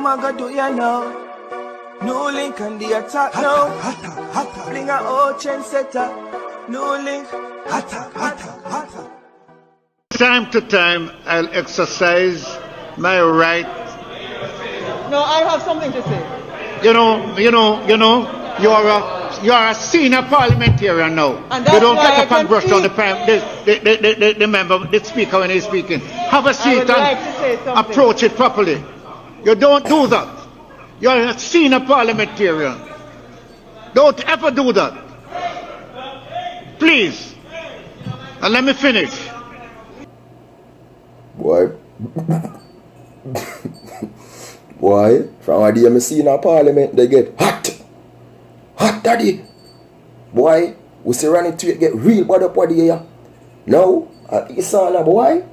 I gonna do you now? NEWLINK and the attack now. Bring a old trendsetter. NEWLINK. Hotter. Time to time, I'll exercise my right. No, I have something to say. You are a senior parliamentarian now. And You don't that's get up why I and brush can down speak. the member, the speaker when he's speaking. Have a I seat would like to say and something. approach it properly. You don't do that. You're a senior parliamentarian. Don't ever do that. Please. And let me finish. Boy. Boy, from a day I see in a parliament, they get hot. Hot, daddy. Boy, we see running to it get real bad up what here. Now, it's all a boy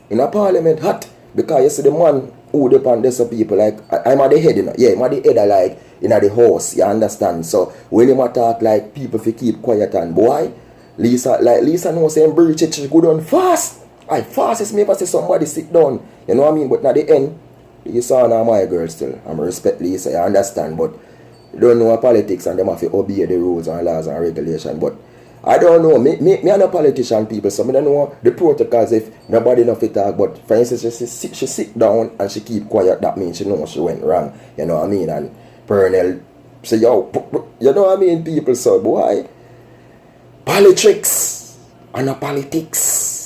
in a parliament hot. Because you see the man who depend on some people like, I'm at the head, you know. Yeah, I'm at the head of like, in the house, you understand? So, when you talk like people fi keep quiet and boy, Lisa knows saying breach it, she go down fast. I fastest me ever see somebody sit down. You know what I mean? But at the end, Lisa and my girl still. I respect Lisa, I understand, but you don't know politics and them have to obey the rules and laws and regulations. But I don't know. Me and a politician people, so I don't know the protocols if nobody know fit talk. But for instance, she sit down and she keep quiet, that means she knows she went wrong. You know what I mean? And Pearnel say, yo, you know what I mean? People say, boy, politics and a politics.